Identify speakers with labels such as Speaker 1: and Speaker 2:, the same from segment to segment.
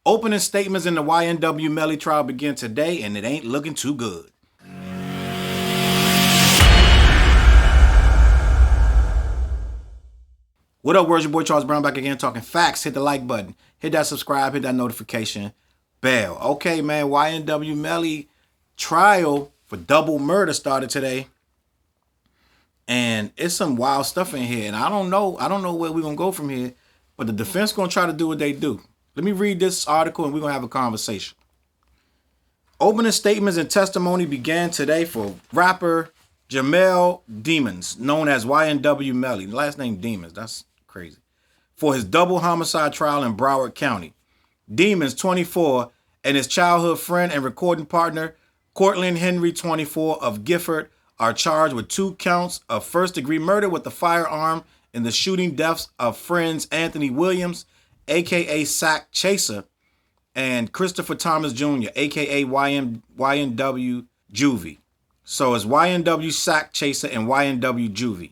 Speaker 1: Opening statements in the Ynw Melly trial begin today, and it ain't looking too good. What up, world? Your boy Charles Brown back again talking facts. Hit the like button. Hit that subscribe. Hit that notification bell. Okay, man. Ynw Melly trial for double murder started today. And it's some wild stuff in here. And I don't know where we're going to go from here. But the defense going to try to do what they do. Let me read this article and we're going to have a conversation. Opening statements and testimony began today for rapper Jamel Demons, known as Ynw Melly. Last name Demons. That's crazy. For his double homicide trial in Broward County. Demons, 24, and his childhood friend and recording partner, Cortland Henry, 24, of Gifford, are charged with 2 counts of first-degree murder with a firearm in the shooting deaths of friends Anthony Williams, a.k.a. Sack Chaser, and Christopher Thomas Jr., a.k.a. Ynw Juvie. So it's Ynw Sack Chaser and Ynw Juvie.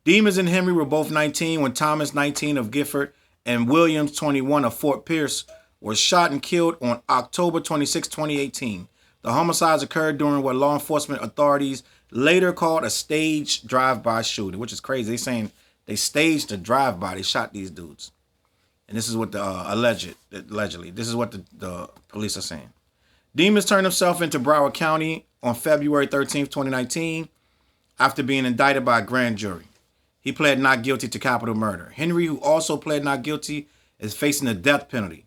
Speaker 1: Demons and Henry were both 19 when Thomas, 19, of Gifford, and Williams, 21, of Fort Pierce, were shot and killed on October 26, 2018. The homicides occurred during what law enforcement authorities later called a staged drive-by shooting, which is crazy. They're saying they staged a drive-by. They shot these dudes. And this is what the allegedly, this is what the police are saying. Demons turned himself into Broward County on February 13, 2019, after being indicted by a grand jury. He pled not guilty to capital murder. Henry, who also pled not guilty, is facing the death penalty.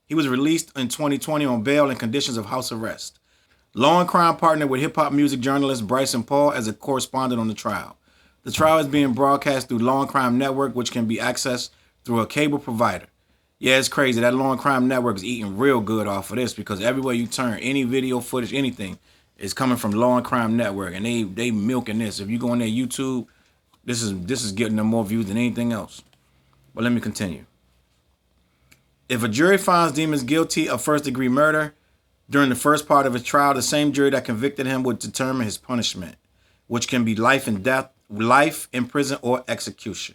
Speaker 1: He was released in 2020 on bail in conditions of house arrest. Law and Crime partnered with hip-hop music journalist Bryson Paul as a correspondent on the trial. The trial is being broadcast through Law and Crime Network, which can be accessed through a cable provider. Yeah, it's crazy. That Law and Crime Network is eating real good off of this because everywhere you turn, any video footage, anything, is coming from Law and Crime Network, and they milking this. If you go on their YouTube, this is getting them more views than anything else. But let me continue. If a jury finds Demons guilty of first-degree murder during the first part of his trial, the same jury that convicted him would determine his punishment, which can be life in prison, or execution.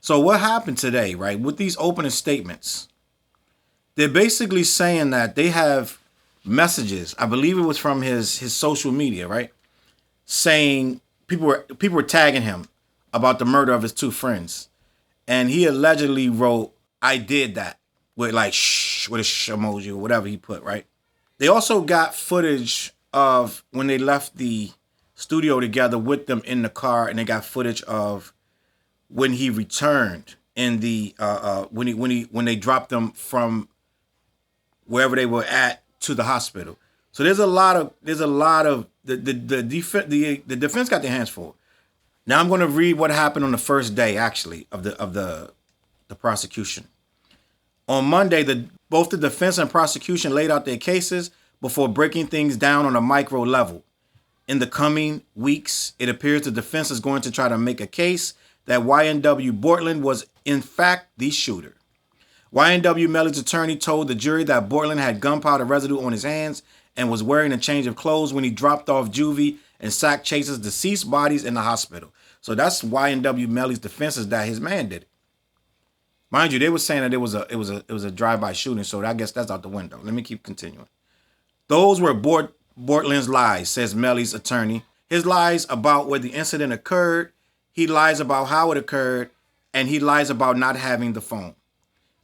Speaker 1: So what happened today, right, with these opening statements? They're basically saying that they have messages. I believe it was from his social media, right? Saying people were tagging him about the murder of his 2 friends. And he allegedly wrote, "I did that," with like shh, with a shh emoji or whatever he put, right? They also got footage of when they left the studio together with them in the car, and they got footage of when he returned in the when they dropped them from wherever they were at to the hospital. So there's a lot of the defense got their hands full. Now I'm going to read what happened on the first day actually of the prosecution. On Monday, both the defense and prosecution laid out their cases before breaking things down on a micro level. In the coming weeks, it appears the defense is going to try to make a case that Ynw Bortland was in fact the shooter. Ynw Melly's attorney told the jury that Bortland had gunpowder residue on his hands and was wearing a change of clothes when he dropped off Juvie and Sack Chaser's deceased bodies in the hospital. So that's Ynw Melly's defense, is that his man did it. Mind you, they were saying that it was a drive-by shooting, so I guess that's out the window. Let me keep continuing. Those were Bortland's lies, says Melly's attorney. His lies about where the incident occurred, he lies about how it occurred, and he lies about not having the phone.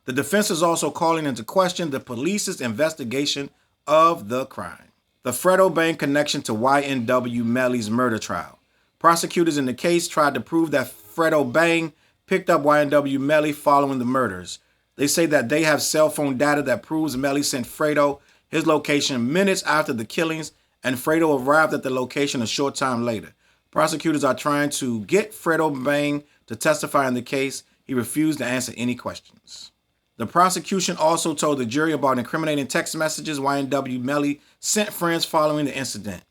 Speaker 1: The defense is also calling into question the police's investigation of the crime. The Fredo Bang connection to Ynw Melly's murder trial. Prosecutors in the case tried to prove that Fredo Bang picked up Ynw Melly following the murders. They say that they have cell phone data that proves Melly sent Fredo his location minutes after the killings, and Fredo arrived at the location a short time later. Prosecutors are trying to get Fredo Bang to testify in the case. He refused to answer any questions. The prosecution also told the jury about incriminating text messages Ynw Melly sent friends following the incident.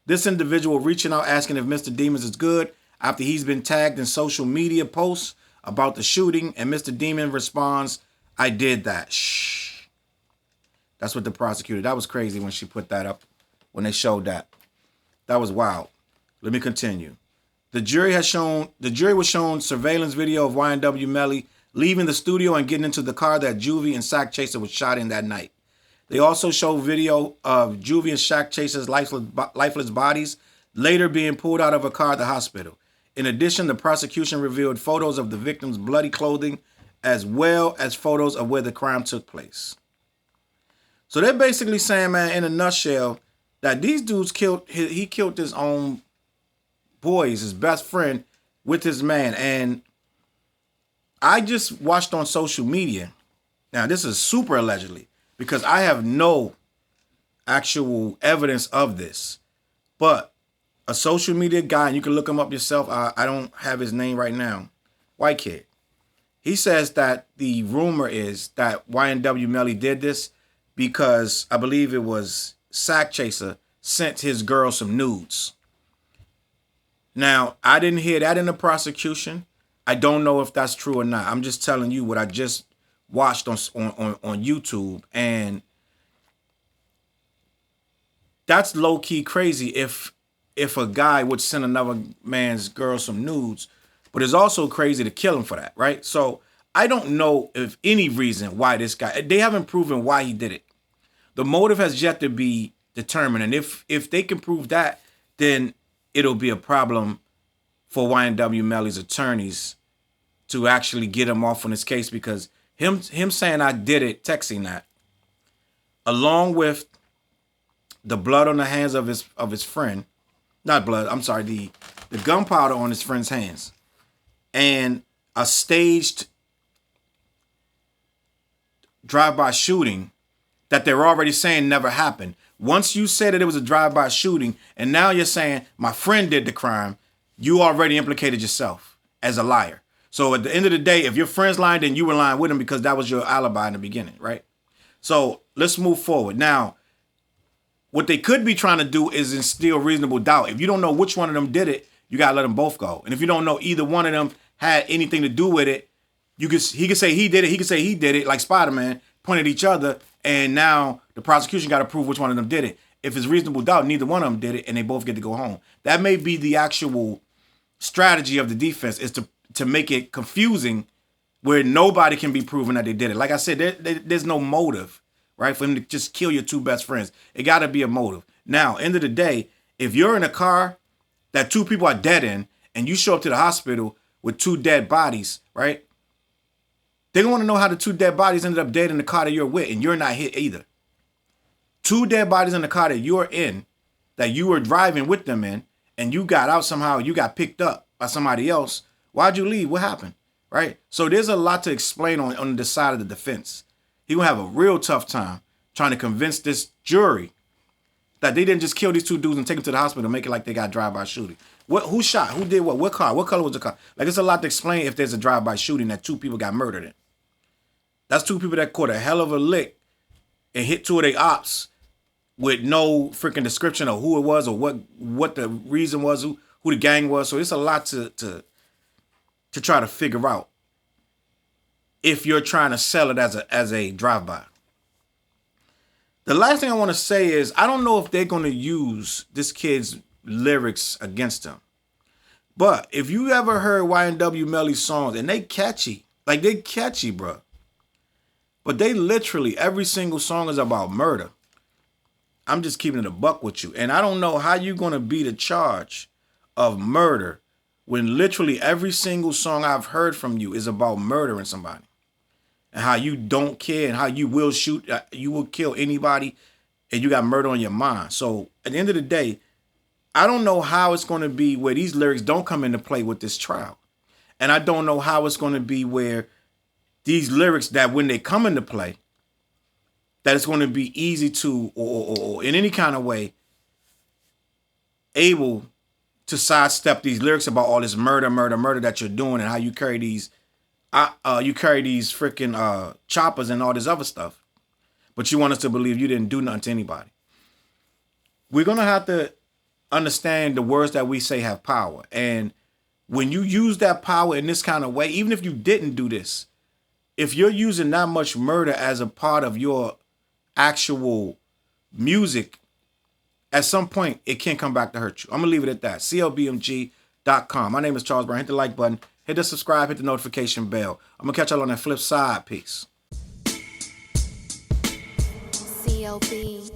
Speaker 1: This individual reaching out asking if Mr. Demons is good after he's been tagged in social media posts about the shooting, and Mr. Demon responds, "I did that." Shh. That's what the prosecutor, that was crazy when she put that up, when they showed that. That was wild. Let me continue. The jury was shown surveillance video of Ynw Melly leaving the studio and getting into the car that Juvie and Sack Chaser was shot in that night. They also show video of Juvie and Sack Chaser's lifeless bodies later being pulled out of a car at the hospital. In addition, the prosecution revealed photos of the victims' bloody clothing as well as photos of where the crime took place. So they're basically saying, man, in a nutshell, that these dudes he killed his own boys, his best friend, with his man. And I just watched on social media. Now, this is super allegedly, because I have no actual evidence of this. But a social media guy, and you can look him up yourself. I don't have his name right now. White kid. He says that the rumor is that Ynw Melly did this because I believe it was Sack Chaser sent his girl some nudes. Now, I didn't hear that in the prosecution. I don't know if that's true or not. I'm just telling you what I just watched on YouTube, and that's low-key crazy if a guy would send another man's girl some nudes, but it's also crazy to kill him for that, right? So I don't know if any reason why this guy, they haven't proven why he did it. The motive has yet to be determined, and if they can prove that, then it'll be a problem for Ynw Melly's attorneys to actually get him off on this case, because him saying I did it, texting that, along with the blood on the hands of his friend, not blood, I'm sorry, the gunpowder on his friend's hands, and a staged drive-by shooting that they're already saying never happened. Once you said that it was a drive-by shooting, and now you're saying my friend did the crime, you already implicated yourself as a liar. So at the end of the day, if your friend's lying, then you were lying with him because that was your alibi in the beginning, right? So let's move forward. Now, what they could be trying to do is instill reasonable doubt. If you don't know which one of them did it, you got to let them both go. And if you don't know either one of them had anything to do with it, he could say he did it, he could say he did it, like Spider-Man, point at each other, and now the prosecution got to prove which one of them did it. If it's reasonable doubt, neither one of them did it, and they both get to go home. That may be the actual strategy of the defense, is to make it confusing where nobody can be proven that they did it. Like I said, there's no motive, right, for him to just kill your two best friends. It got to be a motive. Now, end of the day, if you're in a car that two people are dead in, and you show up to the hospital with two dead bodies, right, they're going to want to know how the two dead bodies ended up dead in the car that you're with, and you're not hit either. Two dead bodies in the car that you're in, that you were driving with them in, and you got out somehow, you got picked up by somebody else. Why'd you leave? What happened? Right? So there's a lot to explain on the side of the defense. He gonna have a real tough time trying to convince this jury that they didn't just kill these two dudes and take them to the hospital and make it like they got drive-by shooting. Who shot? Who did what? What car? What color was the car? Like, it's a lot to explain if there's a drive-by shooting that two people got murdered in. That's two people that caught a hell of a lick and hit two of their ops with no freaking description of who it was or what the reason was, who the gang was. So it's a lot to try to figure out if you're trying to sell it as a drive-by. The last thing I want to say is, I don't know if they're going to use this kid's lyrics against him. But if you ever heard Ynw Melly's songs, and they catchy, like they catchy, bro. But they literally, every single song is about murder. I'm just keeping it a buck with you. And I don't know how you're going to beat a charge of murder when literally every single song I've heard from you is about murdering somebody. And how you don't care, and how you will shoot, you will kill anybody, and you got murder on your mind. So at the end of the day, I don't know how it's going to be where these lyrics don't come into play with this trial. And I don't know how it's going to be where these lyrics, that when they come into play, that it's going to be easy to, or in any kind of way, able to sidestep these lyrics about all this murder that you're doing, and how you carry these freaking choppers and all this other stuff. But you want us to believe you didn't do nothing to anybody. We're going to have to understand the words that we say have power. And when you use that power in this kind of way, even if you didn't do this, if you're using that much murder as a part of your actual music, at some point, it can come back to hurt you. I'm going to leave it at that. CLBMG.com. My name is Charles Brown. Hit the like button. Hit the subscribe, hit the notification bell. I'm going to catch y'all on that flip side. Peace.
Speaker 2: CLB.